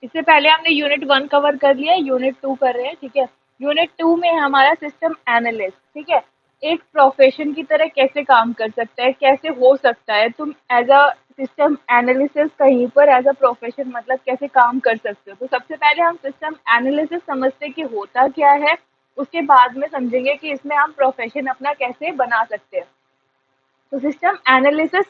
इससे पहले हमने यूनिट 1 कवर कर लिया, यूनिट 2 कर रहे हैं, ठीक है। यूनिट 2 में है हमारा सिस्टम एनालिस्ट, ठीक है। एक प्रोफेशन की तरह कैसे काम कर सकता है, कैसे हो सकता है तुम एज अ सिस्टम एनालिसिस कहीं पर एज अ प्रोफेशन मतलब कैसे काम कर सकते हो। तो सबसे पहले हम सिस्टम एनालिसिस समझते हैं कि होता क्या है, उसके बाद में समझेंगे कि इसमें हम प्रोफेशन अपना कैसे बना सकते हैं। So system analysis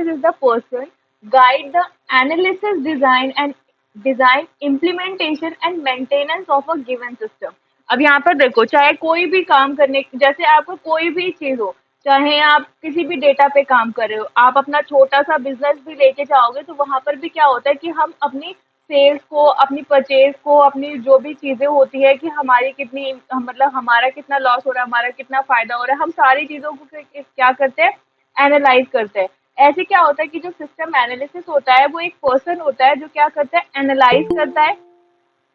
is the person guide the analysis design implementation and maintenance of a given system। अब यहाँ पर देखो, चाहे कोई भी काम करने, जैसे आपको कोई भी चीज हो, चाहे आप किसी भी डेटा पे काम कर रहे हो, आप अपना छोटा सा बिजनेस भी लेके जाओगे तो वहां पर भी क्या होता है कि हम अपनी सेल्स को, अपनी परचेज को, अपनी जो भी चीजें होती है कि हमारी कितनी मतलब हमारा कितना लॉस हो रहा है, हमारा कितना फायदा हो रहा है, हम सारी चीजों को क्या करते हैं, एनालाइज करते हैं। ऐसे क्या होता है कि जो सिस्टम एनालिसिस होता है वो एक पर्सन होता है जो क्या करता है, एनालाइज करता है,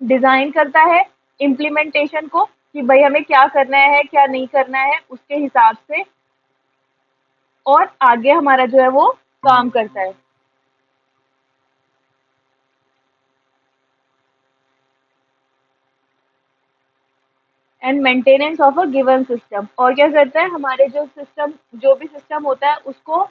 डिजाइन करता है इम्प्लीमेंटेशन को कि भाई हमें क्या करना है क्या नहीं करना है उसके हिसाब से, और आगे हमारा जो है वो काम करता है। And maintenance of a given system, और क्या करता है, हमारे जो सिस्टम, जो भी सिस्टम होता है उसको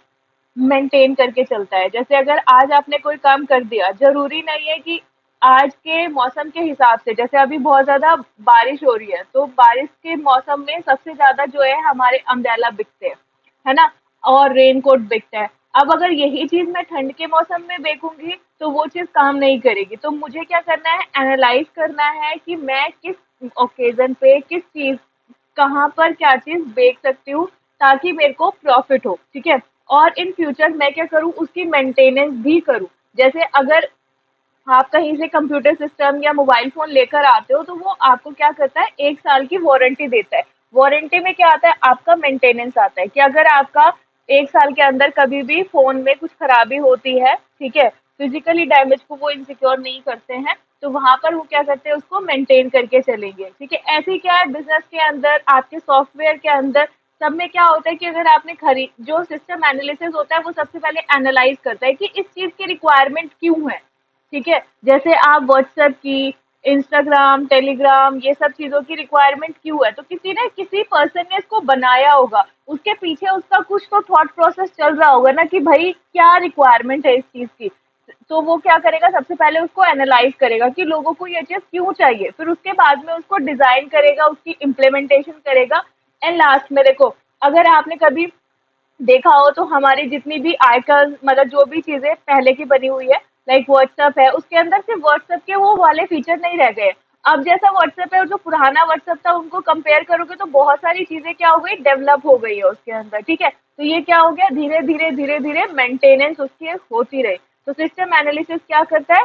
मेंटेन करके चलता है। जैसे अगर आज आपने कोई काम कर दिया, जरूरी नहीं है कि आज के मौसम के हिसाब से, जैसे अभी बहुत ज्यादा बारिश हो रही है तो बारिश के मौसम में सबसे ज्यादा जो है हमारे अम्ब्रेला बिकते हैं, है ना, और रेनकोट बिकता है। अब अगर यही चीज मैं ठंड के मौसम में बेचूंगी तो वो चीज काम नहीं करेगी। तो मुझे क्या करना है, एनालाइज करना है कि मैं किस ओकेजन पे किस चीज, कहाँ पर क्या चीज बेच सकती हूँ ताकि मेरे को प्रॉफिट हो, ठीक है। और इन फ्यूचर मैं क्या करूँ, उसकी मेंटेनेंस भी करूँ। जैसे अगर आप कहीं से कंप्यूटर सिस्टम या मोबाइल फोन लेकर आते हो तो वो आपको क्या करता है, 1 साल की वारंटी देता है। वारंटी में क्या आता है, आपका मेंटेनेंस आता है कि अगर आपका 1 साल के अंदर कभी भी फोन में कुछ खराबी होती है, ठीक है, फिजिकली डैमेज को वो इनसिक्योर नहीं करते हैं, तो वहां पर वो क्या करते हैं, उसको मेंटेन करके चलेंगे, ठीक है। ऐसे ही क्या है, बिजनेस के अंदर, आपके सॉफ्टवेयर के अंदर, सब में क्या होता है कि अगर आपने खरीद, जो सिस्टम एनालिसिस होता है वो सबसे पहले एनालाइज करता है कि इस चीज की रिक्वायरमेंट क्यों है, ठीक है। जैसे आप व्हाट्सएप की, इंस्टाग्राम, टेलीग्राम, ये सब चीजों की रिक्वायरमेंट क्यों है, तो किसी ने, किसी पर्सन ने इसको बनाया होगा, उसके पीछे उसका कुछ तो थॉट प्रोसेस चल रहा होगा ना कि भाई क्या रिक्वायरमेंट है इस चीज की। तो वो क्या करेगा, सबसे पहले उसको एनालाइज करेगा कि लोगों को ये चीज क्यों चाहिए, फिर उसके बाद में उसको डिजाइन करेगा, उसकी इम्प्लीमेंटेशन करेगा। एंड लास्ट में देखो, अगर आपने कभी देखा हो तो हमारी जितनी भी आइकन, मतलब जो भी चीजें पहले की बनी हुई है, लाइक व्हाट्सएप है, उसके अंदर सिर्फ व्हाट्सएप के वो वाले फीचर नहीं रह गए। अब जैसा व्हाट्सएप है और जो पुराना व्हाट्सएप था उनको कंपेयर करोगे तो बहुत सारी चीजें क्या हो गई, डेवलप हो गई है उसके अंदर, ठीक है। तो ये क्या हो गया, धीरे धीरे धीरे धीरे मेंटेनेंस उसकी होती रही। तो सिस्टम एनालिसिस क्या करता है,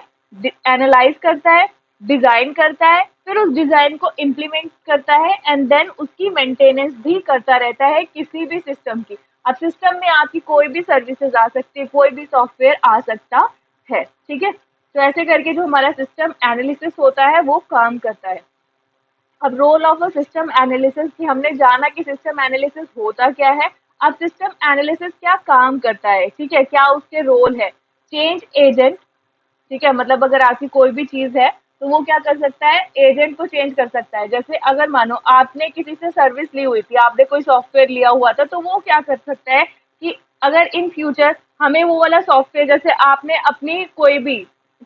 एनालाइज करता है, डिजाइन करता है, फिर उस डिजाइन को इम्प्लीमेंट करता है, एंड देन उसकी मेंटेनेंस भी करता रहता है किसी भी सिस्टम की। अब सिस्टम में आपकी कोई भी सर्विसेज आ सकती है, कोई भी सॉफ्टवेयर आ सकता है, ठीक है। तो ऐसे करके जो हमारा सिस्टम एनालिसिस होता है वो काम करता है। अब role of a system analysis की हमने जाना कि सिस्टम एनालिसिस होता क्या है। अब सिस्टम एनालिसिस क्या काम करता है, ठीक है, क्या उसके रोल है, चेंज एजेंट, ठीक है, मतलब अगर आपकी कोई भी चीज है तो वो क्या कर सकता है, एजेंट को चेंज कर सकता है। जैसे अगर मानो आपने किसी से सर्विस ली हुई थी, आपने कोई सॉफ्टवेयर लिया हुआ था, तो वो क्या कर सकता है कि अगर इन फ्यूचर हमें वो वाला सॉफ्टवेयर, जैसे आपने अपनी कोई भी,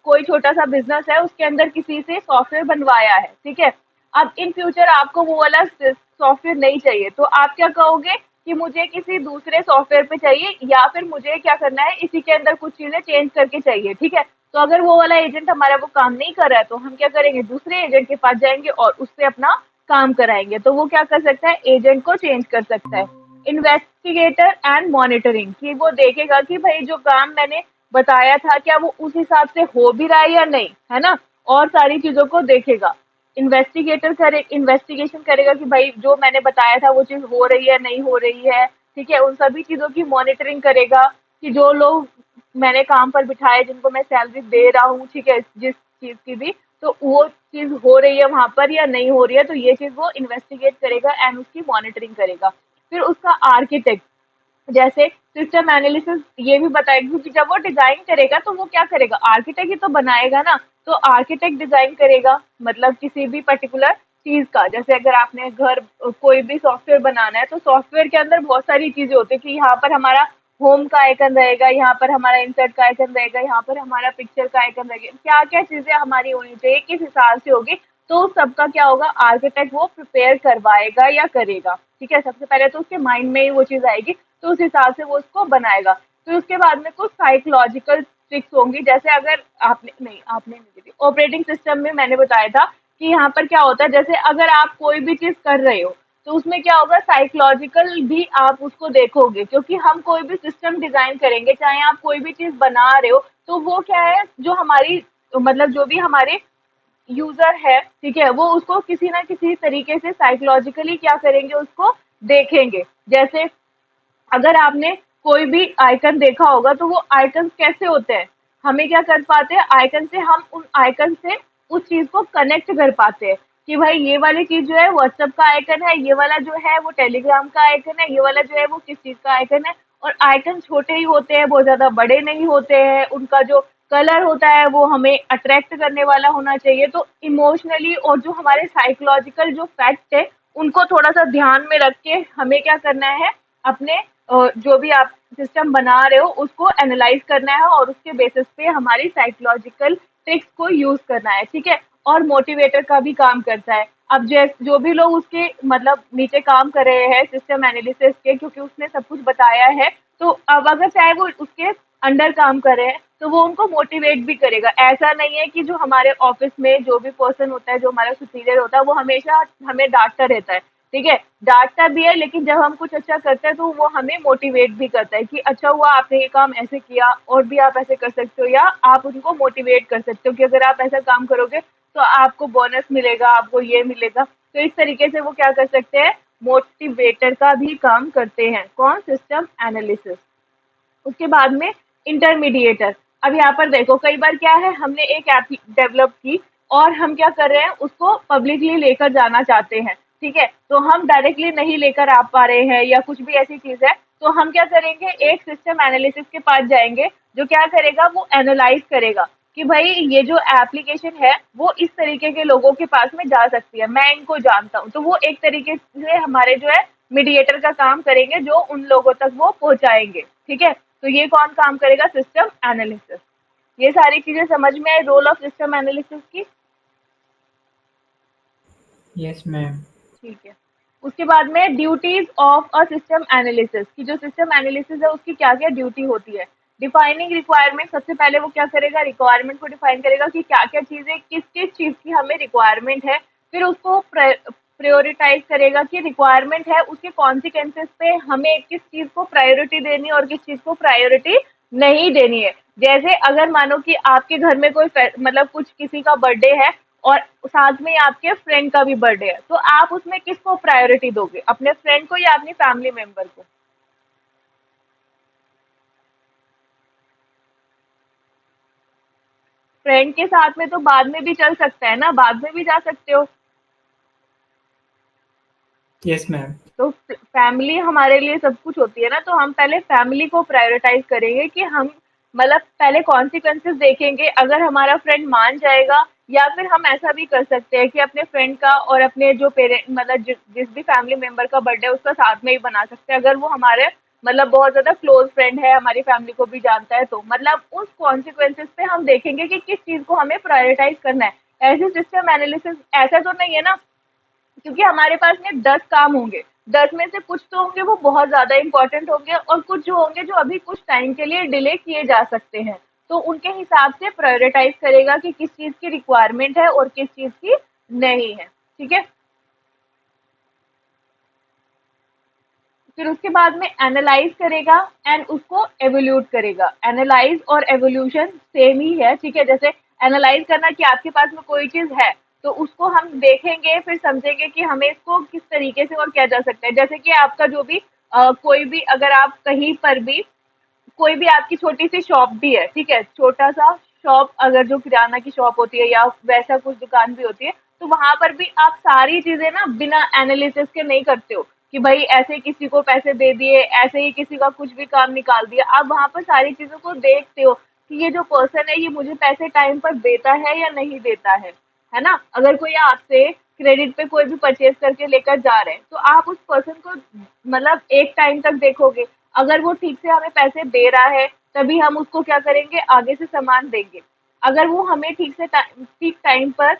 कोई छोटा सा बिजनेस है उसके अंदर किसी से सॉफ्टवेयर बनवाया है, ठीक है। अब इन फ्यूचर आपको वो वाला सॉफ्टवेयर नहीं चाहिए तो आप क्या कहोगे कि मुझे किसी दूसरे सॉफ्टवेयर पे चाहिए, या फिर मुझे क्या करना है, इसी के अंदर कुछ चीजें चेंज करके चाहिए, ठीक है। तो अगर वो वाला एजेंट हमारा वो काम नहीं कर रहा है तो हम क्या करेंगे, दूसरे एजेंट के पास जाएंगे और उससे अपना काम कराएंगे। तो वो क्या कर सकता है, एजेंट को चेंज कर सकता है। इन्वेस्टिगेटर एंड मॉनिटरिंग, कि वो देखेगा कि भाई जो काम मैंने बताया था क्या वो उस हिसाब से हो भी रहा है या नहीं, है ना, और सारी चीजों को देखेगा। इन्वेस्टिगेटर करे, इन्वेस्टिगेशन करेगा कि भाई जो मैंने बताया था वो चीज हो रही है नहीं हो रही है, ठीक है। उन सभी चीजों की मॉनिटरिंग करेगा कि जो लोग मैंने काम पर बिठाए, जिनको मैं सैलरी दे रहा हूँ, ठीक है, जिस चीज की भी, तो वो चीज हो रही है वहां पर या नहीं हो रही है, तो ये चीज वो इन्वेस्टिगेट करेगा एंड उसकी मॉनिटरिंग करेगा। फिर उसका आर्किटेक्ट, जैसे सिस्टम एनालिसिस ये भी बताएगा, क्योंकि जब वो डिजाइन करेगा तो वो क्या करेगा, आर्किटेक्ट ही तो बनाएगा ना। तो आर्किटेक्ट डिजाइन करेगा, मतलब किसी भी पर्टिकुलर चीज का। जैसे अगर आपने घर कोई भी सॉफ्टवेयर बनाना है, तो सॉफ्टवेयर के अंदर बहुत सारी चीजें होती है कि यहाँ पर हमारा होम का आइकन रहेगा, यहाँ पर हमारा इंसर्ट का आइकन रहेगा, यहाँ पर हमारा पिक्चर का आइकन रहेगा, क्या क्या चीजें हमारी होनी चाहिए, किस हिसाब से होगी। तो उस सबका क्या होगा, आर्किटेक्ट वो प्रिपेयर करवाएगा या करेगा। ठीक है, सबसे पहले तो उसके माइंड में ही वो चीज आएगी, तो उस हिसाब से वो उसको बनाएगा। फिर उसके बाद में कुछ साइकोलॉजिकल ट्रिक्स होंगी, जैसे अगर आपने नहीं दी ऑपरेटिंग सिस्टम में, मैंने बताया था कि यहाँ पर क्या होता है, जैसे अगर आप कोई भी चीज कर रहे हो, तो उसमें क्या होगा, साइकोलॉजिकल भी आप उसको देखोगे, क्योंकि हम कोई भी सिस्टम डिजाइन करेंगे, चाहे आप कोई भी चीज बना रहे हो, तो वो क्या है, जो हमारी मतलब जो भी हमारे यूजर है, ठीक है, वो उसको किसी ना किसी तरीके से साइकोलॉजिकली क्या करेंगे, उसको देखेंगे। जैसे अगर आपने कोई भी आइकन देखा होगा, तो वो आइकन कैसे होते हैं, हमें क्या कर पाते हैं, आइकन से हम उन आइकन से उस चीज को कनेक्ट कर पाते हैं कि भाई ये वाली चीज जो है व्हाट्सएप का आइकन है, ये वाला जो है वो टेलीग्राम का आइकन है, ये वाला जो है वो किस चीज का आइकन है। और आइकन छोटे ही होते हैं, बहुत ज्यादा बड़े नहीं होते हैं, उनका जो कलर होता है वो हमें अट्रैक्ट करने वाला होना चाहिए। तो इमोशनली और जो हमारे साइकोलॉजिकल जो फैक्ट है, उनको थोड़ा सा ध्यान में रख के हमें क्या करना है, अपने जो भी आप सिस्टम बना रहे हो उसको एनालाइज करना है, और उसके बेसिस पे हमारी साइकोलॉजिकल ट्रिक्स को यूज करना है। ठीक है, और मोटिवेटर का भी काम करता है। अब जो भी लोग उसके मतलब नीचे काम कर रहे हैं सिस्टम एनालिसिस के, क्योंकि उसने सब कुछ बताया है, तो अब अगर चाहे वो उसके अंडर काम कर रहे हैं, तो वो उनको मोटिवेट भी करेगा। ऐसा नहीं है कि जो हमारे ऑफिस में जो भी पर्सन होता है, जो हमारा सुपीरियर होता है, वो हमेशा हमें डांटता रहता है। ठीक है, डांटता भी है, लेकिन जब हम कुछ अच्छा करते हैं, तो वो हमें मोटिवेट भी करता है कि अच्छा हुआ आपने ये काम ऐसे किया, और भी आप ऐसे कर सकते हो, या आप उनको मोटिवेट कर सकते हो कि अगर आप ऐसा काम करोगे तो आपको बोनस मिलेगा, आपको ये मिलेगा। तो इस तरीके से वो क्या कर सकते हैं, मोटिवेटर का भी काम करते हैं। कौन, सिस्टम एनालिसिस। उसके बाद में इंटरमीडिएटर। अब यहाँ पर देखो, कई बार क्या है, हमने एक ऐप डेवलप की, और हम क्या कर रहे हैं, उसको पब्लिकली लेकर जाना चाहते हैं। ठीक है, तो हम डायरेक्टली नहीं लेकर आ पा रहे हैं, या कुछ भी ऐसी चीज है, तो हम क्या करेंगे, एक सिस्टम एनालिसिस के पास जाएंगे, जो क्या करेगा, वो एनालाइज करेगा कि भाई ये जो एप्लीकेशन है वो इस तरीके के लोगों के पास में जा सकती है, मैं इनको जानता हूँ। तो वो एक तरीके से हमारे जो है मीडिएटर का काम करेंगे, जो उन लोगों तक वो पहुंचाएंगे। ठीक है, तो ये कौन काम करेगा, सिस्टम एनालिसिस। ये सारी चीजें समझ में आई, रोल ऑफ सिस्टम एनालिसिस की। Yes, ma'am. ठीक है, उसके बाद में duties of a system analysis, की जो सिस्टम एनालिसिस है उसकी क्या क्या ड्यूटी होती है। डिफाइनिंग रिक्वायरमेंट, सबसे पहले वो क्या करेगा, रिक्वायरमेंट को डिफाइन करेगा कि क्या क्या चीजें, किस किस चीज की हमें रिक्वायरमेंट है। फिर उसको प्रायोरिटाइज करेगा कि रिक्वायरमेंट है, उसके कॉन्सिक्वेंसेस पे हमें किस चीज को प्रायोरिटी देनी है और किस चीज को प्रायोरिटी नहीं देनी है। जैसे अगर मानो कि आपके घर में कोई मतलब कुछ किसी का बर्थडे है, और साथ में ही आपके फ्रेंड का भी बर्थडे है, तो आप उसमें किसको प्रायोरिटी दोगे, अपने फ्रेंड को या अपनी फैमिली मेंबर को। फ्रेंड के साथ में तो बाद में भी चल सकता है ना, बाद में भी जा सकते हो। Yes, ma'am. तो फैमिली हमारे लिए सब कुछ होती है ना, तो हम पहले फैमिली को प्रायोरिटाइज करेंगे कि हम मतलब पहले कॉन्सिक्वेंसेस देखेंगे, अगर हमारा फ्रेंड मान जाएगा, या फिर हम ऐसा भी कर सकते हैं कि अपने फ्रेंड का और अपने जो पेरेंट मतलब जिस भी फैमिली मेंबर का बर्थडे है उसका साथ में ही बना सकते हैं, अगर वो हमारे मतलब बहुत ज्यादा क्लोज फ्रेंड है, हमारी फैमिली को भी जानता है, तो मतलब उस कॉन्सिक्वेंसेस पे हम देखेंगे कि किस चीज को हमें प्रायोरिटाइज करना है। ऐसे सिस्टम एनालिसिस ऐसा तो नहीं है ना, क्योंकि हमारे पास में 10 काम होंगे, 10 में से कुछ तो होंगे वो बहुत ज्यादा इंपॉर्टेंट होंगे, और कुछ जो होंगे जो अभी कुछ टाइम के लिए डिले किए जा सकते हैं। तो उनके हिसाब से प्रायोरिटाइज करेगा कि किस चीज की रिक्वायरमेंट है और किस चीज की नहीं है। ठीक है, फिर उसके बाद में एनालाइज करेगा एंड उसको एवोल्यूट करेगा। एनालाइज और एवोल्यूशन सेम ही है। ठीक है, जैसे एनालाइज करना कि आपके पास में कोई चीज है, तो उसको हम देखेंगे, फिर समझेंगे कि हमें इसको किस तरीके से और किया जा सकता है। जैसे कि आपका जो भी कोई भी अगर आप कहीं पर भी कोई भी आपकी छोटी सी शॉप भी है, ठीक है, छोटा सा शॉप, अगर जो किराना की शॉप होती है या वैसा कुछ दुकान भी होती है, तो वहां पर भी आप सारी चीजें ना बिना एनालिसिस के नहीं करते हो कि भाई ऐसे ही किसी को पैसे दे दिए, ऐसे ही किसी का कुछ भी काम निकाल दिया। आप वहां पर सारी चीजों को देखते हो कि ये जो पर्सन है ये मुझे पैसे टाइम पर देता है या नहीं देता है ना? अगर कोई आपसे क्रेडिट पे कोई भी परचेज करके लेकर जा रहे हैं, तो आप उस पर्सन को मतलब एक टाइम तक देखोगे। अगर वो ठीक से हमें पैसे दे रहा है, तभी हम उसको क्या करेंगे, आगे से सामान देंगे। अगर वो हमें ठीक टाइम पर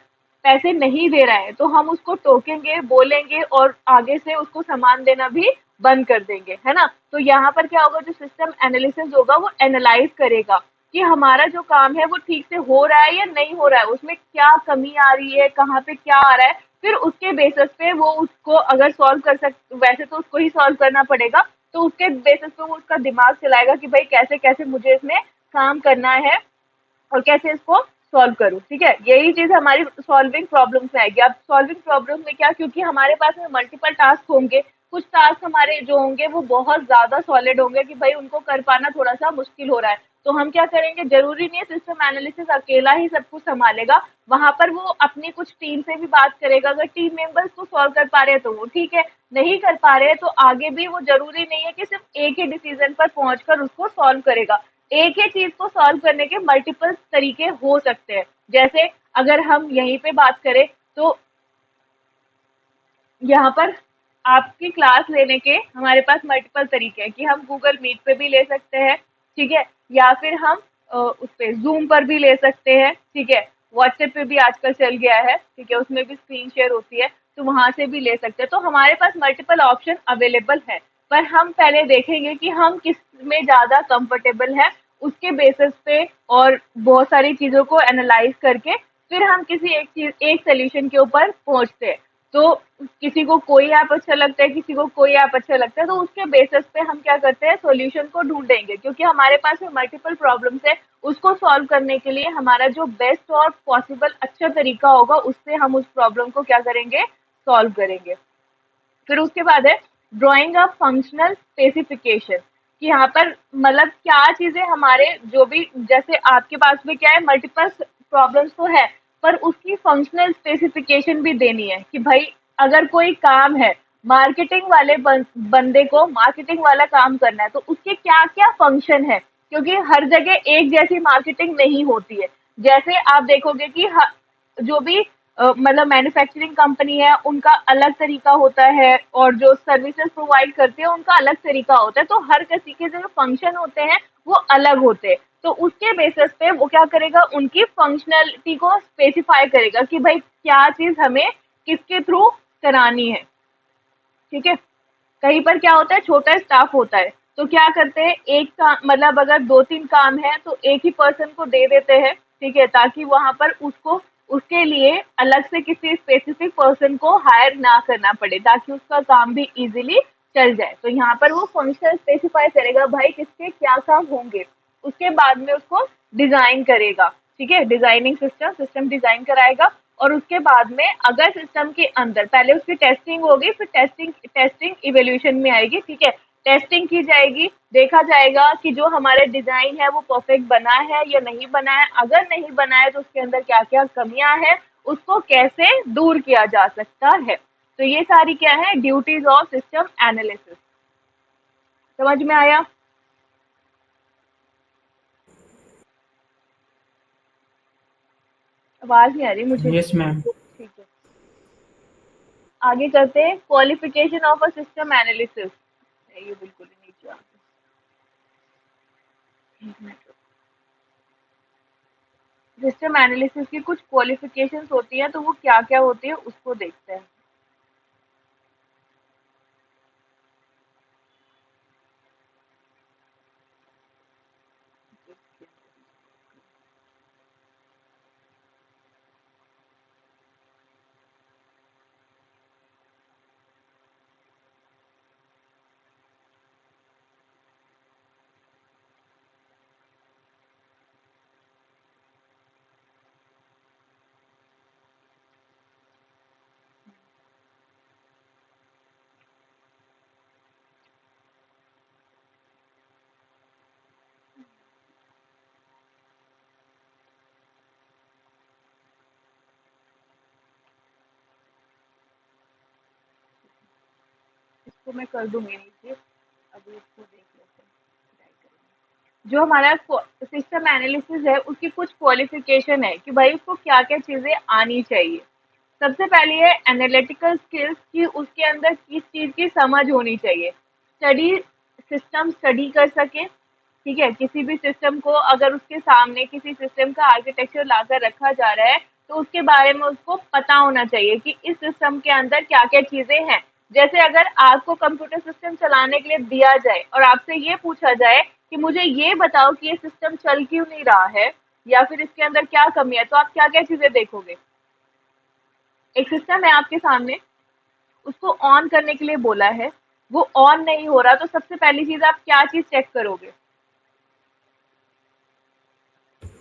पैसे नहीं दे रहा है, तो हम उसको टोकेंगे, बोलेंगे और आगे से उसको सामान देना भी बंद कर देंगे, है ना? तो यहाँ पर क्या होगा, जो सिस्टम एनालिसिस होगा वो एनालाइज करेगा कि हमारा जो काम है वो ठीक से हो रहा है या नहीं हो रहा है, उसमें क्या कमी आ रही है, कहाँ पे क्या आ रहा है। फिर उसके बेसिस पे वो उसको अगर सॉल्व कर सक वैसे तो उसको ही सॉल्व करना पड़ेगा, तो उसके बेसिस पे वो उसका दिमाग चलाएगा कि भाई कैसे कैसे मुझे इसमें काम करना है और कैसे इसको सॉल्व करूँ, ठीक है? यही चीज़ हमारी सॉल्विंग प्रॉब्लम्स में आएगी। अब सॉल्विंग प्रॉब्लम में क्या, क्योंकि हमारे पास में मल्टीपल टास्क होंगे, कुछ टास्क हमारे जो होंगे वो बहुत ज़्यादा सॉलिड होंगे कि भाई उनको कर पाना थोड़ा-सा मुश्किल हो रहा है। तो हम क्या करेंगे, ज़रूरी नहीं है सिस्टम एनालिसिस अकेला ही सब कुछ सँभालेगा, वहाँ पर वो अपनी कुछ टीम से भी बात करेगा। अगर टीम मेंबर्स को सॉल्व कर पा रहे हैं तो वो ठीक है, नहीं कर पा रहे हैं तो आगे भी वो ज़रूरी नहीं है कि सिर्फ़ एक ही डिसीज़न पर पहुँचकर उसको सॉल्व करेगा। एक ही चीज को सॉल्व करने के मल्टीपल तरीके हो सकते हैं। जैसे अगर हम यहीं पे बात करें, तो यहाँ पर आपकी क्लास लेने के हमारे पास मल्टीपल तरीके हैं कि हम गूगल मीट पे भी ले सकते हैं, ठीक है? या फिर हम उस पे ज़ूम पर भी ले सकते हैं, ठीक है? व्हाट्सएप पे भी आजकल चल गया है, ठीक है? उसमें भी स्क्रीन शेयर होती है, तो वहाँ से भी ले सकते हैं। तो हमारे पास मल्टीपल ऑप्शन अवेलेबल है, पर हम पहले देखेंगे कि हम किस में ज़्यादा कंफर्टेबल हैं, उसके बेसिस पे और बहुत सारी चीज़ों को एनालाइज़ करके फिर हम किसी एक सॉल्यूशन के ऊपर पहुँचते हैं। तो किसी को कोई ऐप अच्छा लगता है, किसी को कोई ऐप अच्छा लगता है, तो उसके बेसिस पे हम क्या करते हैं, सॉल्यूशन को ढूंढेंगे, क्योंकि हमारे पास में मल्टीपल प्रॉब्लम्स है। उसको सॉल्व करने के लिए हमारा जो बेस्ट और पॉसिबल अच्छा तरीका होगा, उससे हम उस प्रॉब्लम को क्या करेंगे, सॉल्व करेंगे। फिर उसके बाद है ड्राइंग अ फंक्शनल स्पेसिफिकेशन, कि यहाँ पर मतलब क्या चीजें हमारे जो भी, जैसे आपके पास में क्या है, मल्टीपल प्रॉब्लम्स तो है, पर उसकी फंक्शनल स्पेसिफिकेशन भी देनी है कि भाई अगर कोई काम है, मार्केटिंग वाले बंदे को मार्केटिंग वाला काम करना है, तो उसके क्या क्या फंक्शन है, क्योंकि हर जगह एक जैसी मार्केटिंग नहीं होती है। जैसे आप देखोगे कि जो भी मतलब मैन्युफैक्चरिंग कंपनी है, उनका अलग तरीका होता है और जो सर्विसेज प्रोवाइड करते हैं उनका अलग तरीका होता है, तो हर किसी के जो फंक्शन होते हैं वो अलग होते हैं। तो उसके बेसिस पे वो क्या करेगा, उनकी फंक्शनैलिटी को स्पेसिफाई करेगा कि भाई क्या चीज हमें किसके थ्रू करानी है, ठीक है? कहीं पर क्या होता है, छोटा स्टाफ होता है, तो क्या करते हैं, एक काम मतलब अगर 2-3 काम है तो एक ही पर्सन को दे देते हैं, ठीक है? ताकि वहाँ पर उसको उसके लिए अलग से किसी स्पेसिफिक पर्सन को हायर ना करना पड़े, ताकि उसका काम भी इजीली चल जाए। तो यहाँ पर वो फंक्शन स्पेसिफाई करेगा भाई किसके क्या काम होंगे। उसके बाद में उसको डिजाइन करेगा, ठीक है? डिजाइनिंग सिस्टम डिजाइन कराएगा, और उसके बाद में अगर सिस्टम के अंदर पहले उसकी टेस्टिंग होगी, फिर टेस्टिंग इवोल्यूशन में आएगी, ठीक है? टेस्टिंग की जाएगी, देखा जाएगा कि जो हमारे डिजाइन है वो परफेक्ट बना है या नहीं बना है। अगर नहीं बना है तो उसके अंदर क्या क्या कमियां हैं, उसको कैसे दूर किया जा सकता है। तो ये सारी क्या है, ड्यूटीज ऑफ सिस्टम एनालिसिस। समझ में आया? आवाज नहीं आ रही मुझे। Yes ma'am. ठीक है, आगे करते हैं, qualification of a system analysis. ये बिल्कुल ही नीचे आ गया। सिस्टम एनालिसिस की कुछ क्वालिफिकेशंस होती हैं, तो वो क्या क्या होती है उसको देखते हैं। इसको मैं कर दूंगी नीचे, अभी इसको देख लेते हैं, ट्राई करेंगे। जो हमारा सिस्टम एनालिसिस है उसकी कुछ क्वालिफिकेशन है कि भाई उसको क्या क्या चीजें आनी चाहिए। सबसे पहले है एनालिटिकल स्किल्स, कि उसके अंदर किस चीज की समझ होनी चाहिए। स्टडी, सिस्टम स्टडी कर सके, ठीक है। किसी भी सिस्टम को अगर उसके सामने किसी सिस्टम का आर्किटेक्चर लाकर रखा जा रहा है तो उसके बारे में उसको पता होना चाहिए कि इस सिस्टम के अंदर क्या क्या चीजें हैं। जैसे अगर आपको कंप्यूटर सिस्टम चलाने के लिए दिया जाए और आपसे ये पूछा जाए कि मुझे ये बताओ कि ये सिस्टम चल क्यों नहीं रहा है या फिर इसके अंदर क्या कमी है, तो आप क्या क्या चीजें देखोगे। एक सिस्टम है आपके सामने, उसको ऑन करने के लिए बोला है, वो ऑन नहीं हो रहा, तो सबसे पहली चीज आप क्या चीज चेक करोगे।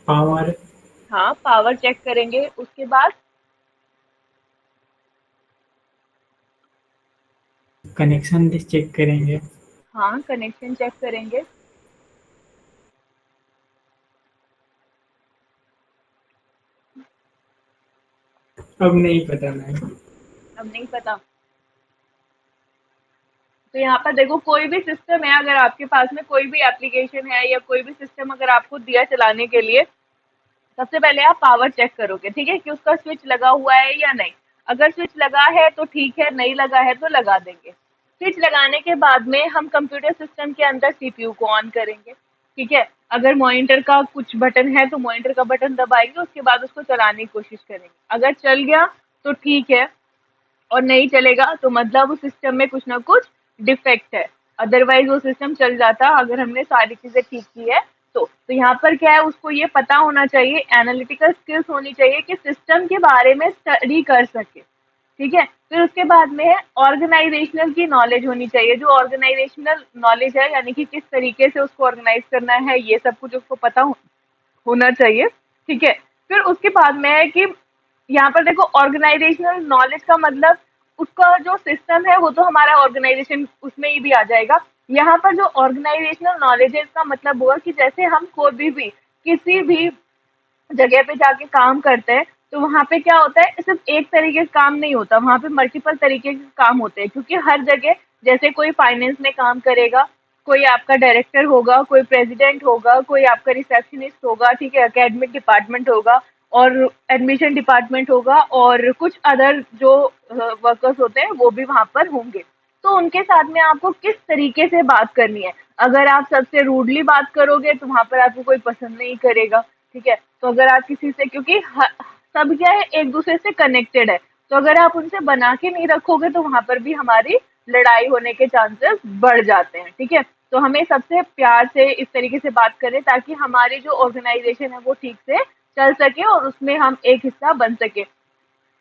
पावर। हाँ, पावर चेक करेंगे। उसके बाद कनेक्शन चेक करेंगे। हाँ, कनेक्शन चेक करेंगे। अब नहीं पता मैम। अब नहीं पता। तो यहाँ पर देखो, कोई भी सिस्टम है, अगर आपके पास में कोई भी एप्लीकेशन है या कोई भी सिस्टम अगर आपको दिया चलाने के लिए, सबसे पहले आप पावर चेक करोगे, ठीक है, कि उसका स्विच लगा हुआ है या नहीं। अगर स्विच लगा है तो ठीक है, नहीं लगा है तो लगा देंगे। स्विच लगाने के बाद में हम कंप्यूटर सिस्टम के अंदर सीपीयू को ऑन करेंगे, ठीक है। अगर मॉनिटर का कुछ बटन है तो मॉनिटर का बटन दबाएंगे, उसके बाद उसको चलाने की कोशिश करेंगे। अगर चल गया तो ठीक है, और नहीं चलेगा तो मतलब उस सिस्टम में कुछ ना कुछ डिफेक्ट है। अदरवाइज वो सिस्टम चल जाता अगर हमने सारी चीजें ठीक की है तो यहाँ पर क्या है, उसको ये पता होना चाहिए, एनालिटिकल स्किल्स होनी चाहिए कि सिस्टम के बारे में स्टडी कर सके, ठीक है। फिर उसके बाद में है ऑर्गेनाइजेशनल की नॉलेज होनी चाहिए। जो ऑर्गेनाइजेशनल नॉलेज है यानी कि किस तरीके से उसको ऑर्गेनाइज करना है, ये सब कुछ उसको पता होना चाहिए, ठीक है। फिर उसके बाद में है कि यहाँ पर देखो, ऑर्गेनाइजेशनल नॉलेज का मतलब उसका जो सिस्टम है वो तो हमारा ऑर्गेनाइजेशन उसमें ही भी आ जाएगा। यहाँ पर जो ऑर्गेनाइजेशनल नॉलेज है इसका मतलब हुआ कि जैसे हम कोई भी किसी भी जगह पे जाके काम करते हैं तो वहाँ पे क्या होता है, सिर्फ एक तरीके का काम नहीं होता, वहाँ पे मल्टीपल तरीके के काम होते हैं। क्योंकि हर जगह, जैसे कोई फाइनेंस में काम करेगा, कोई आपका डायरेक्टर होगा, कोई प्रेसिडेंट होगा, कोई आपका रिसेप्शनिस्ट होगा, ठीक है, एकेडमिक डिपार्टमेंट होगा और एडमिशन डिपार्टमेंट होगा और कुछ अदर जो वर्कर्स होते हैं वो भी वहाँ पर होंगे। तो उनके साथ में आपको किस तरीके से बात करनी है। अगर आप सबसे रूडली बात करोगे तो वहाँ पर आपको कोई पसंद नहीं करेगा, ठीक है। तो अगर आप किसी से, क्योंकि सब क्या है, एक दूसरे से कनेक्टेड है, तो अगर आप उनसे बना के नहीं रखोगे तो वहां पर भी हमारी लड़ाई होने के चांसेस बढ़ जाते हैं, ठीक है। तो हमें सबसे प्यार से इस तरीके से बात करें ताकि हमारी जो ऑर्गेनाइजेशन है वो ठीक से चल सके और उसमें हम एक हिस्सा बन सके।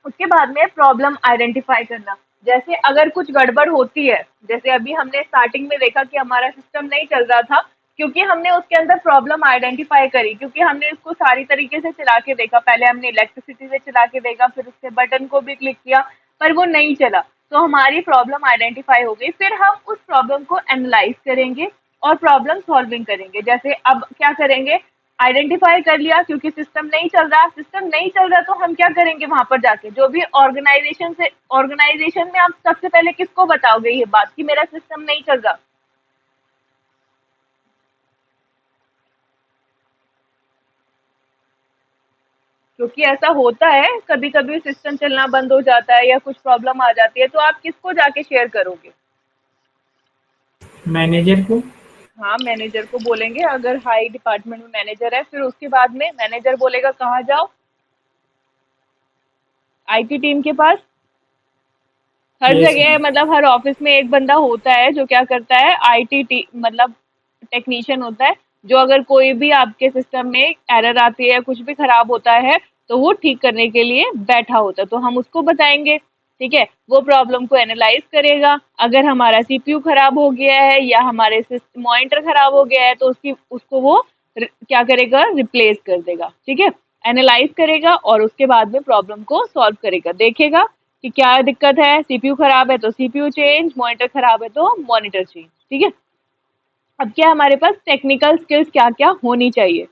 उसके बाद में प्रॉब्लम आइडेंटिफाई करना। जैसे अगर कुछ गड़बड़ होती है, जैसे अभी हमने स्टार्टिंग में देखा कि हमारा सिस्टम नहीं चल रहा था क्योंकि हमने उसके अंदर प्रॉब्लम आइडेंटिफाई करी, क्योंकि हमने उसको सारी तरीके से चला के देखा। पहले हमने इलेक्ट्रिसिटी से चला के देखा, फिर उसके बटन को भी क्लिक किया, पर वो नहीं चला, तो हमारी प्रॉब्लम आइडेंटिफाई हो गई। फिर हम उस प्रॉब्लम को एनालाइज करेंगे और प्रॉब्लम सॉल्विंग करेंगे। जैसे अब क्या करेंगे, आइडेंटिफाई कर लिया क्योंकि सिस्टम नहीं चल रहा तो हम क्या करेंगे, वहां पर जाके जो भी ऑर्गेनाइजेशन में आप सबसे पहले किसको बताओगे ये बात कि मेरा सिस्टम नहीं चल रहा। क्योंकि ऐसा होता है, कभी कभी सिस्टम चलना बंद हो जाता है या कुछ प्रॉब्लम आ जाती है, तो आप किसको जाके शेयर करोगे। मैनेजर को। हाँ, मैनेजर को बोलेंगे, अगर हाई डिपार्टमेंट में मैनेजर है। फिर उसके बाद में मैनेजर बोलेगा कहाँ जाओ, आईटी टीम के पास। हर यस जगह मैम। मतलब हर ऑफिस में एक बंदा होता है जो क्या करता है, आईटी मतलब टेक्नीशियन होता है, जो अगर कोई भी आपके सिस्टम में एरर आती है या कुछ भी खराब होता है तो वो ठीक करने के लिए बैठा होता है, तो हम उसको बताएंगे, ठीक है। वो प्रॉब्लम को एनालाइज करेगा। अगर हमारा सीपीयू खराब हो गया है या हमारे मॉनिटर खराब हो गया है तो उसको वो क्या करेगा, रिप्लेस कर देगा, ठीक है। एनालाइज करेगा और उसके बाद में प्रॉब्लम को सॉल्व करेगा, देखेगा कि क्या दिक्कत है, सीपीयू खराब है तो सीपीयू चेंज, मॉनिटर खराब है तो मॉनिटर चेंज, ठीक है। अब क्या हमारे पास टेक्निकल स्किल्स क्या क्या होनी चाहिए।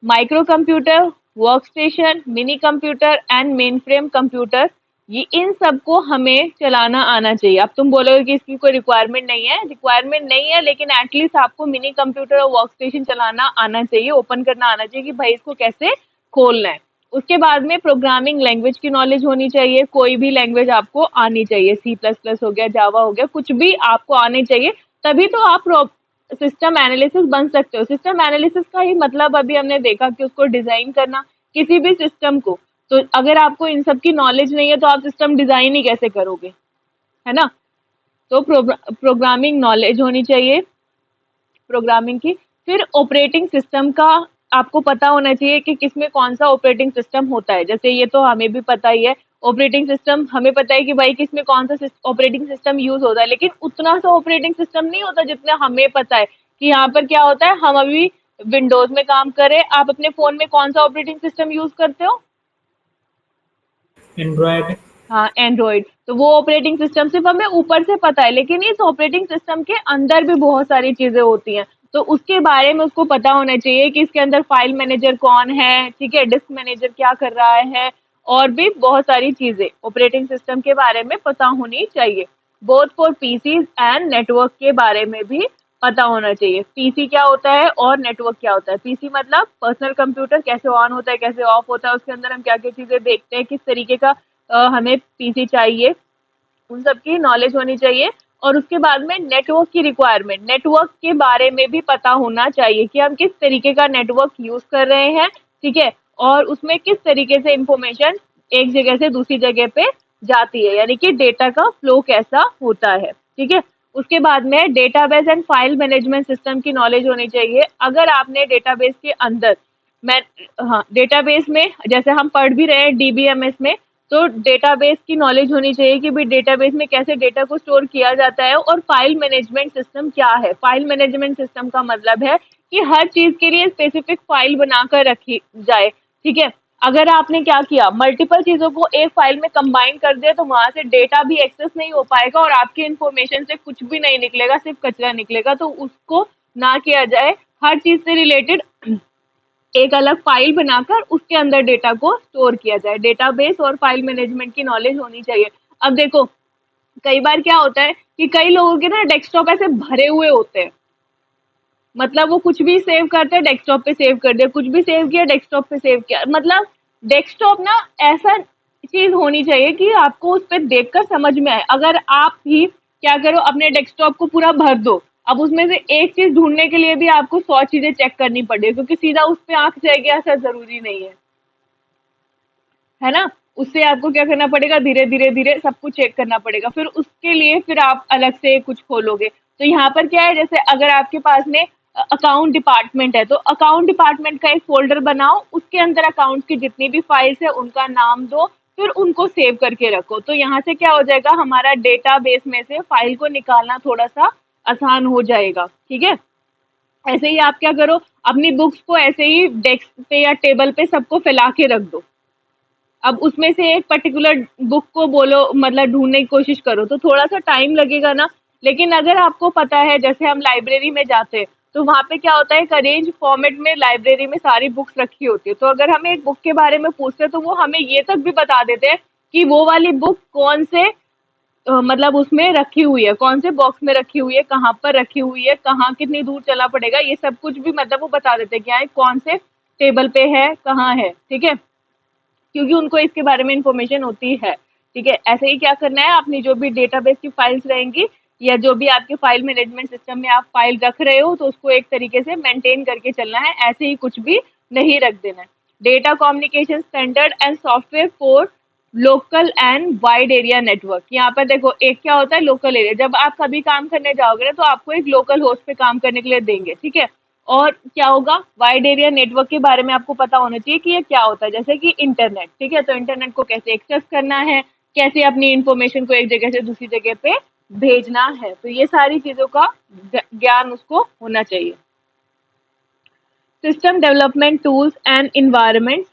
Micro computer, work station, mini computer and main frame computer ये इन सबको हमें चलाना आना चाहिए। अब तुम बोलोगे कि इसकी कोई रिक्वायरमेंट नहीं है, रिक्वायरमेंट नहीं है, लेकिन एटलीस्ट आपको मिनी कंप्यूटर और वर्क स्टेशन चलाना आना चाहिए, ओपन करना आना चाहिए कि भाई इसको कैसे खोलना है। उसके बाद में प्रोग्रामिंग लैंग्वेज की नॉलेज होनी चाहिए, कोई भी लैंग्वेज आपको आनी चाहिए, C++ हो गया, जावा हो गया, कुछ भी आपको आने चाहिए, तभी तो आप सिस्टम एनालिसिस बन सकते हो। सिस्टम एनालिसिस का ही मतलब अभी हमने देखा कि उसको डिजाइन करना, किसी भी सिस्टम को। तो अगर आपको इन सब की नॉलेज नहीं है तो आप सिस्टम डिजाइन ही कैसे करोगे, है ना। तो प्रोग्रामिंग नॉलेज होनी चाहिए, प्रोग्रामिंग की। फिर ऑपरेटिंग सिस्टम का आपको पता होना चाहिए कि किसमें कौन सा ऑपरेटिंग सिस्टम होता है। जैसे ये तो हमें भी पता ही है, ऑपरेटिंग सिस्टम हमें पता है कि भाई किसमें कौन सा ऑपरेटिंग सिस्टम यूज होता है, लेकिन उतना सा ऑपरेटिंग सिस्टम नहीं होता जितना हमें पता है कि यहाँ पर क्या होता है। हम अभी विंडोज में काम करें, आप अपने फोन में कौन सा ऑपरेटिंग सिस्टम यूज करते हो? एंड्रॉयड। हाँ, एंड्रॉइड। तो वो ऑपरेटिंग सिस्टम सिर्फ हमें ऊपर से पता है, लेकिन इस ऑपरेटिंग सिस्टम के अंदर भी बहुत सारी चीजें होती हैं। तो उसके बारे में उसको पता होना चाहिए कि इसके अंदर फाइल मैनेजर कौन है, ठीक है, डिस्क मैनेजर क्या कर रहा है, और भी बहुत सारी चीजें ऑपरेटिंग सिस्टम के बारे में पता होनी चाहिए। Both for PCs and network के बारे में भी पता होना चाहिए। पीसी क्या होता है और नेटवर्क क्या होता है। पीसी मतलब पर्सनल कंप्यूटर, कैसे ऑन होता है, कैसे ऑफ होता है, उसके अंदर हम क्या क्या चीजें देखते हैं, किस तरीके का हमें पीसी चाहिए, उन सब की नॉलेज होनी चाहिए। और उसके बाद में नेटवर्क की रिक्वायरमेंट, नेटवर्क के बारे में भी पता होना चाहिए कि हम किस तरीके का नेटवर्क यूज कर रहे हैं, ठीक है, और उसमें किस तरीके से इंफॉर्मेशन एक जगह से दूसरी जगह पे जाती है, यानी कि डेटा का फ्लो कैसा होता है, ठीक है। उसके बाद में database and file management system की नॉलेज होनी चाहिए। अगर आपने डेटाबेस के अंदर, मैं, हाँ, डेटाबेस में जैसे हम पढ़ भी रहे हैं डीबीएमएस में, तो डेटाबेस की नॉलेज होनी चाहिए कि भाई डेटाबेस में कैसे डेटा को स्टोर किया जाता है। और फाइल मैनेजमेंट सिस्टम क्या है। फाइल मैनेजमेंट सिस्टम का मतलब है कि हर चीज के लिए स्पेसिफिक फाइल बनाकर रखी जाए, ठीक है। अगर आपने क्या किया, मल्टीपल चीजों को एक फाइल में कंबाइन कर दिया, तो वहां से डेटा भी एक्सेस नहीं हो पाएगा और आपके इन्फॉर्मेशन से कुछ भी नहीं निकलेगा, सिर्फ कचरा निकलेगा। तो उसको ना किया जाए, हर चीज से रिलेटेड एक अलग फाइल बनाकर उसके अंदर डेटा को स्टोर किया जाए। डेटाबेस और फाइल मैनेजमेंट की नॉलेज होनी चाहिए। अब देखो, कई बार क्या होता है कि कई लोगों के ना डेस्कटॉप ऐसे भरे हुए होते हैं, मतलब वो कुछ भी सेव करते हैं डेस्कटॉप पे सेव कर दिया, कुछ भी सेव किया डेस्कटॉप पे सेव किया। मतलब डेस्कटॉप ना ऐसा चीज होनी चाहिए कि आपको उस पर देखकर समझ में आए। अगर आप ही क्या करो, अपने डेस्कटॉप को पूरा भर दो, अब उसमें से एक चीज ढूंढने के लिए भी आपको 100 चीजें चेक करनी पड़ेगी, क्योंकि सीधा उस पर आंख जाएगी ऐसा जरूरी नहीं है ना। उससे आपको क्या करना पड़ेगा, धीरे धीरे धीरे सब कुछ चेक करना पड़ेगा, फिर उसके लिए फिर आप अलग से कुछ खोलोगे। तो यहाँ पर क्या है, जैसे अगर आपके पास में अकाउंट डिपार्टमेंट है, तो अकाउंट डिपार्टमेंट का एक फोल्डर बनाओ, उसके अंदर अकाउंट की जितनी भी फाइल्स है उनका नाम दो, फिर उनको सेव करके रखो। तो यहाँ से क्या हो जाएगा, हमारा डेटाबेस में से फाइल को निकालना थोड़ा सा आसान हो जाएगा, ठीक है। ऐसे ही आप क्या करो, अपनी बुक्स को ऐसे ही डेस्क पे या टेबल पे सबको फैला के रख दो। अब उसमें से एक पर्टिकुलर बुक को बोलो, मतलब ढूंढने की कोशिश करो, तो थोड़ा सा टाइम लगेगा ना। लेकिन अगर आपको पता है, जैसे हम लाइब्रेरी में जाते हैं, तो वहां पे क्या होता है, एक अरेंज फॉर्मेट में लाइब्रेरी में सारी बुक्स रखी होती है। तो अगर हमें एक बुक के बारे में पूछते हैं, तो वो हमें ये तक भी बता देते हैं कि वो वाली बुक कौन से मतलब उसमें रखी हुई है, कौन से बॉक्स में रखी हुई है, कहाँ पर रखी हुई है, कहाँ कितनी दूर चला पड़ेगा, ये सब कुछ भी मतलब वो बता देते हैं क्या है, कौन से टेबल पे है, कहाँ है, ठीक है, क्योंकि उनको इसके बारे में इंफॉर्मेशन होती है, ठीक है। ऐसे ही क्या करना है, अपनी जो भी डेटाबेस की फाइल्स रहेंगी या जो भी आपके फाइल मैनेजमेंट सिस्टम में आप फाइल रख रहे हो, तो उसको एक तरीके से मेंटेन करके चलना है, ऐसे ही कुछ भी नहीं रख देना है। Data communication standard and software for local and wide area network. यहाँ पर देखो, एक क्या होता है लोकल एरिया, जब आप कभी काम करने जाओगे ना, तो आपको एक लोकल होस्ट पे काम करने के लिए देंगे, ठीक है। और क्या होगा, वाइड एरिया नेटवर्क के बारे में आपको पता होना चाहिए कि ये क्या होता है, जैसे कि इंटरनेट, ठीक है। तो इंटरनेट को कैसे एक्सेस करना है, कैसे अपनी इंफॉर्मेशन को एक जगह से दूसरी जगह पे भेजना है, तो ये सारी चीजों का ज्ञान उसको होना चाहिए। System development tools and environment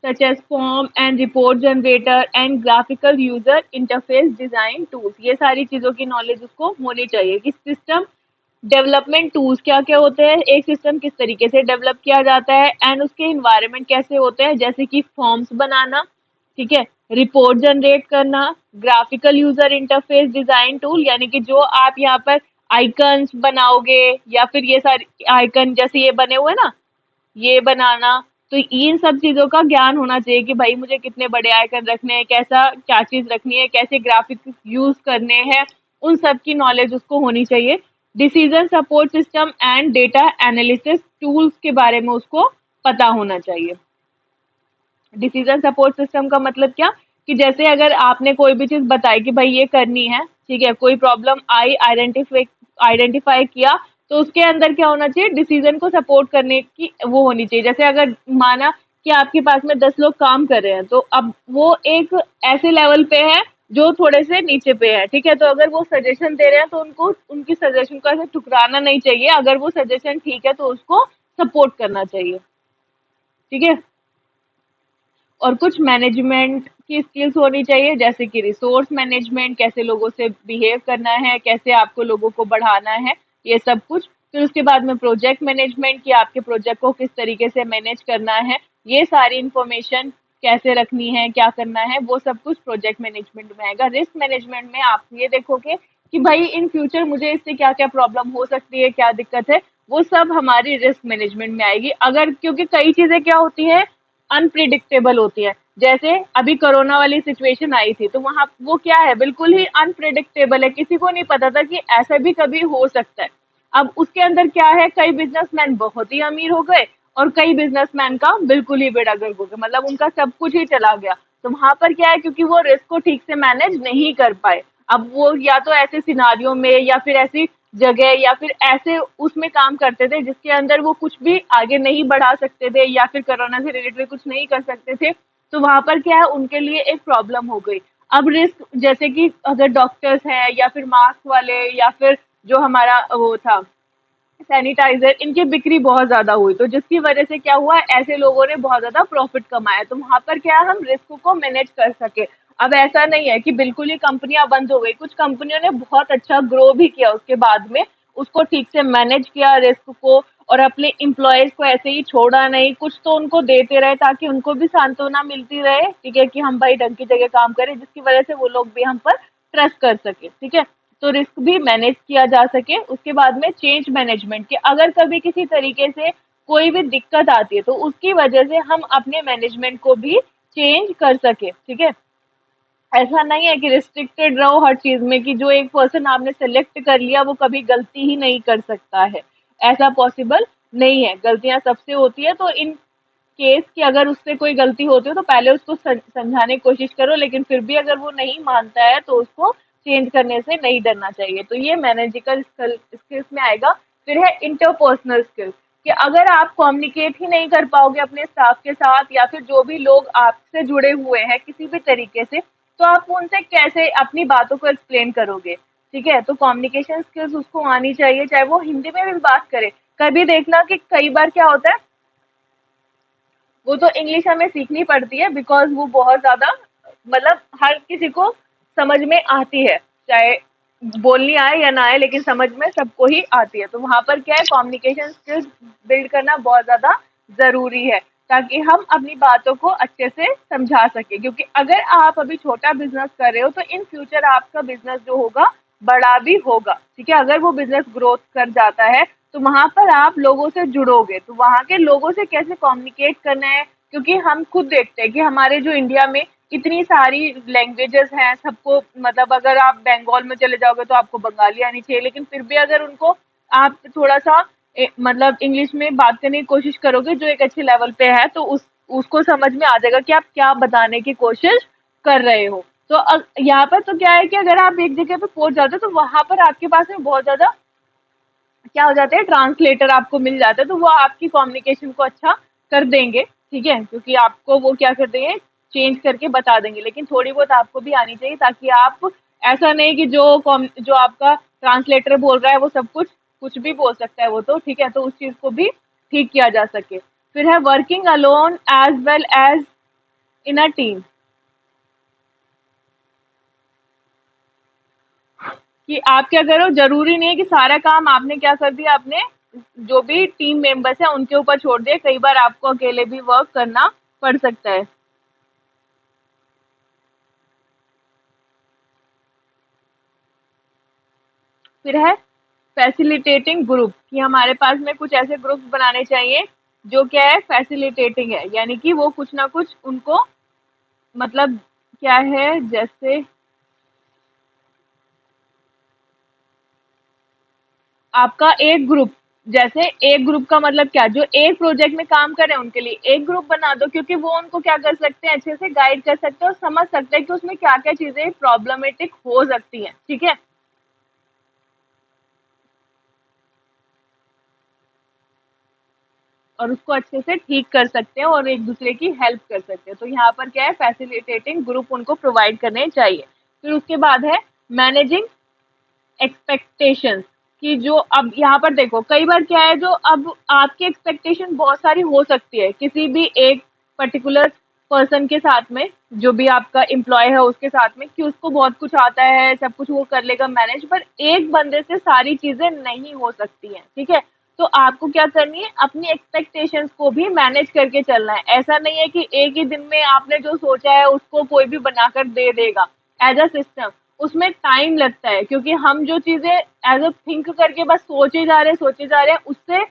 such as form and report generator and graphical user interface design tools, ये सारी चीजों की नॉलेज उसको होनी चाहिए कि सिस्टम डेवलपमेंट टूल्स क्या क्या होते हैं, एक सिस्टम किस तरीके से डेवलप किया जाता है, एंड उसके इन्वायरमेंट कैसे होते हैं, जैसे कि फॉर्म्स बनाना, ठीक है। रिपोर्ट जनरेट करना, graphical user interface design tool, यानी कि जो आप यहाँ पर आइकन्स बनाओगे या फिर ये सारे आइकन जैसे ये बने हुए ना, ये बनाना, तो इन सब चीजों का ज्ञान होना चाहिए कि भाई मुझे कितने बड़े आइकन रखने हैं, कैसा क्या चीज रखनी है, कैसे ग्राफिक्स यूज करने हैं, उन सब की नॉलेज उसको होनी चाहिए। Decision support system and data analysis tools के बारे में उसको पता होना चाहिए। डिसीजन सपोर्ट सिस्टम का मतलब क्या, कि जैसे अगर आपने कोई भी चीज बताई कि भाई ये करनी है, ठीक है, कोई प्रॉब्लम आई, आइडेंटिफाई किया, तो उसके अंदर क्या होना चाहिए, डिसीजन को सपोर्ट करने की वो होनी चाहिए। जैसे अगर माना कि आपके पास में 10 लोग काम कर रहे हैं, तो अब वो एक ऐसे लेवल पे है जो थोड़े से नीचे पे है, ठीक है, तो अगर वो सजेशन दे रहे हैं तो उनको उनकी सजेशन को ऐसे ठुकराना नहीं चाहिए, अगर वो सजेशन ठीक है तो उसको सपोर्ट करना चाहिए, ठीक है। और कुछ मैनेजमेंट की स्किल्स होनी चाहिए, जैसे कि रिसोर्स मैनेजमेंट, कैसे लोगों से बिहेव करना है, कैसे आपको लोगों को बढ़ाना है, ये सब कुछ। फिर उसके बाद में प्रोजेक्ट मैनेजमेंट, कि आपके प्रोजेक्ट को किस तरीके से मैनेज करना है, ये सारी इंफॉर्मेशन कैसे रखनी है, क्या करना है, वो सब कुछ प्रोजेक्ट मैनेजमेंट में आएगा। रिस्क मैनेजमेंट में आप ये देखोगे कि भाई इन फ्यूचर मुझे इससे क्या क्या प्रॉब्लम हो सकती है, क्या दिक्कत है, वो सब हमारी रिस्क मैनेजमेंट में आएगी। अगर क्योंकि कई चीजें क्या होती है, अनप्रिडिक्टेबल होती है। जैसे अभी कोरोना वाली सिचुएशन आई थी, तो वहां वो क्या है, बिल्कुल ही अनप्रिडिक्टेबल है, किसी को नहीं पता था कि ऐसा भी कभी हो सकता है। अब उसके अंदर क्या है, कई बिजनेसमैन बहुत ही अमीर हो गए और कई बिजनेसमैन का बिल्कुल ही बेड़ा गर्क हो गया, मतलब उनका सब कुछ ही चला गया। तो वहां पर क्या है, क्योंकि वो रिस्क को ठीक से मैनेज नहीं कर पाए, अब वो या तो ऐसे सिनारियों में या फिर ऐसी जगह या फिर ऐसे उसमें काम करते थे जिसके अंदर वो कुछ भी आगे नहीं बढ़ा सकते थे या फिर कोरोना से रिलेटेड कुछ नहीं कर सकते थे, तो वहां पर क्या है, उनके लिए एक प्रॉब्लम हो गई। अब रिस्क जैसे कि अगर डॉक्टर्स हैं या फिर मास्क वाले या फिर जो हमारा वो था सैनिटाइजर, इनकी बिक्री बहुत ज्यादा हुई, तो जिसकी वजह से क्या हुआ, ऐसे लोगों ने बहुत ज्यादा प्रॉफिट कमाया, तो वहां पर क्या है, हम रिस्क को मैनेज कर सके। अब ऐसा नहीं है कि बिल्कुल ही कंपनियां बंद हो गई, कुछ कंपनियों ने बहुत अच्छा ग्रो भी किया उसके बाद में, उसको ठीक से मैनेज किया रिस्क को, और अपने इम्प्लॉयज को ऐसे ही छोड़ा नहीं, कुछ तो उनको देते रहे ताकि उनको भी सांत्वना मिलती रहे, ठीक है, कि हम भाई ढंग की जगह काम करें, जिसकी वजह से वो लोग भी हम पर ट्रस्ट कर सके, ठीक है। तो रिस्क भी मैनेज किया जा सके। उसके बाद में चेंज मैनेजमेंट, के अगर कभी किसी तरीके से कोई भी दिक्कत आती है तो उसकी वजह से हम अपने मैनेजमेंट को भी चेंज कर सके, ठीक है। ऐसा नहीं है कि रिस्ट्रिक्टेड रहो हर चीज में, कि जो एक पर्सन आपने सेलेक्ट कर लिया वो कभी गलती ही नहीं कर सकता है, ऐसा पॉसिबल नहीं है, गलतियां सबसे होती है। तो इन केस की अगर उससे कोई गलती होती है तो पहले उसको समझाने की कोशिश करो, लेकिन फिर भी अगर वो नहीं मानता है तो उसको चेंज करने से नहीं डरना चाहिए। तो ये मैनेजिकल स्किल्स में आएगा। फिर है इंटरपर्सनल स्किल्स, कि अगर आप कम्युनिकेट ही नहीं कर पाओगे अपने स्टाफ के साथ या फिर जो भी लोग आपसे जुड़े हुए हैं किसी भी तरीके से, तो आप उनसे कैसे अपनी बातों को एक्सप्लेन करोगे, ठीक है। तो कम्युनिकेशन स्किल्स उसको आनी चाहिए, चाहे वो हिंदी में भी बात करे। कभी देखना कि कई बार क्या होता है, वो तो इंग्लिश हमें सीखनी पड़ती है, बिकॉज वो बहुत ज्यादा, मतलब हर किसी को समझ में आती है, चाहे बोलनी आए या ना आए, लेकिन समझ में सबको ही आती है। तो वहां पर क्या है, कम्युनिकेशन स्किल्स बिल्ड करना बहुत ज्यादा जरूरी है, ताकि हम अपनी बातों को अच्छे से समझा सके। क्योंकि अगर आप अभी छोटा बिजनेस कर रहे हो तो इन फ्यूचर आपका बिजनेस जो होगा बड़ा भी होगा, ठीक है। अगर वो बिजनेस ग्रोथ कर जाता है तो वहां पर आप लोगों से जुड़ोगे, तो वहां के लोगों से कैसे कम्युनिकेट करना है, क्योंकि हम खुद देखते हैं कि हमारे जो इंडिया में इतनी सारी लैंग्वेजेस हैं, सबको मतलब अगर आप बंगाल में चले जाओगे तो आपको बंगाली आनी चाहिए, लेकिन फिर भी अगर उनको आप थोड़ा सा मतलब इंग्लिश में बात करने की कोशिश करोगे जो एक अच्छे लेवल पे है, तो उस उसको समझ में आ जाएगा कि आप क्या बताने की कोशिश कर रहे हो। तो यहाँ पर तो क्या है कि अगर आप एक जगह पे पहुंच जाते हो तो वहां पर आपके पास में बहुत ज्यादा क्या हो जाता है, ट्रांसलेटर आपको मिल जाता है, तो वो आपकी कम्युनिकेशन को अच्छा कर देंगे, ठीक है, क्योंकि आपको वो क्या कर देंगे, चेंज करके बता देंगे। लेकिन थोड़ी बहुत आपको भी आनी चाहिए, ताकि आप ऐसा नहीं कि जो आपका ट्रांसलेटर बोल रहा है वो सब कुछ कुछ भी बोल सकता है वो, तो ठीक है, तो उस चीज को भी ठीक किया जा सके। फिर है working alone as well as in a team, कि आप क्या करो, जरूरी नहीं है कि सारा काम आपने क्या कर दिया, आपने जो भी टीम मेंबर्स है उनके ऊपर छोड़ दिया, कई बार आपको अकेले भी वर्क करना पड़ सकता है। फिर है फैसिलिटेटिंग ग्रुप, कि हमारे पास में कुछ ऐसे ग्रुप्स बनाने चाहिए जो क्या है, फैसिलिटेटिंग है, यानी कि वो कुछ ना कुछ उनको मतलब क्या है, जैसे आपका एक ग्रुप, जैसे एक ग्रुप का मतलब क्या, जो एक प्रोजेक्ट में काम कर रहे हैं उनके लिए एक ग्रुप बना दो, क्योंकि वो उनको क्या कर सकते हैं, अच्छे से गाइड कर सकते हैं और समझ सकते हैं कि उसमें क्या क्या चीजें प्रॉब्लमेटिक हो सकती हैं, ठीक है। और उसको अच्छे से ठीक कर सकते हैं और एक दूसरे की हेल्प कर सकते हैं। तो यहाँ पर क्या है, फैसिलिटेटिंग ग्रुप उनको प्रोवाइड करने चाहिए। फिर उसके बाद है मैनेजिंग एक्सपेक्टेशंस, कि जो अब यहाँ पर देखो कई बार क्या है, जो अब आपकी एक्सपेक्टेशन बहुत सारी हो सकती है किसी भी एक पर्टिकुलर पर्सन के साथ में, जो भी आपका एम्प्लॉय है उसके साथ में, कि उसको बहुत कुछ आता है, सब कुछ वो कर लेगा मैनेज, पर एक बंदे से सारी चीजें नहीं हो सकती हैं, ठीक है। तो आपको क्या करनी है, अपनी एक्सपेक्टेशंस को भी मैनेज करके चलना है। ऐसा नहीं है कि एक ही दिन में आपने जो सोचा है उसको कोई भी बनाकर दे देगा एज अ सिस्टम। उसमें टाइम लगता है, क्योंकि हम जो चीजें एज अ थिंक करके बस सोचे जा रहे हैं, उससे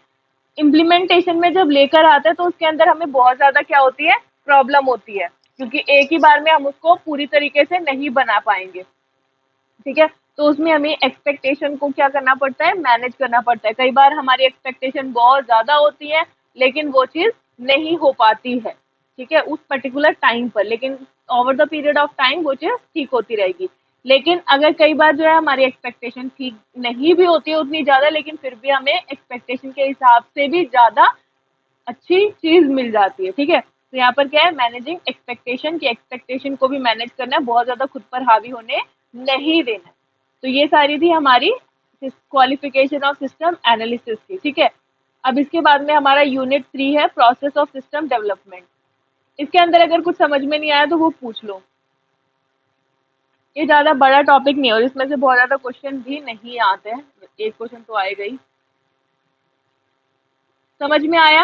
इम्प्लीमेंटेशन में जब लेकर आते हैं तो उसके अंदर हमें बहुत ज्यादा क्या होती है, प्रॉब्लम होती है, क्योंकि एक ही बार में हम उसको पूरी तरीके से नहीं बना पाएंगे, ठीक है। तो उसमें हमें एक्सपेक्टेशन को क्या करना पड़ता है, मैनेज करना पड़ता है। कई बार हमारी एक्सपेक्टेशन बहुत ज्यादा होती है लेकिन वो चीज नहीं हो पाती है, ठीक है, उस पर्टिकुलर टाइम पर, लेकिन over the period of time वो चीज ठीक होती रहेगी। लेकिन अगर कई बार जो है हमारी एक्सपेक्टेशन ठीक नहीं भी होती है उतनी ज्यादा, लेकिन फिर भी हमें एक्सपेक्टेशन के हिसाब से भी ज्यादा अच्छी चीज मिल जाती है, ठीक है। तो यहाँ पर क्या है, मैनेजिंग एक्सपेक्टेशन, की एक्सपेक्टेशन को भी मैनेज करना है, बहुत ज्यादा खुद पर हावी होने नहीं देना है। तो ये सारी थी हमारी क्वालिफिकेशन ऑफ सिस्टम एनालिसिस की, ठीक है। अब इसके बाद में हमारा यूनिट 3 है, प्रोसेस ऑफ सिस्टम डेवलपमेंट। इसके अंदर अगर कुछ समझ में नहीं आया तो वो पूछ लो, ये ज्यादा बड़ा टॉपिक नहीं है और इसमें से बहुत ज्यादा क्वेश्चन भी नहीं आते हैं, एक क्वेश्चन तो आएगा ही। समझ में आया?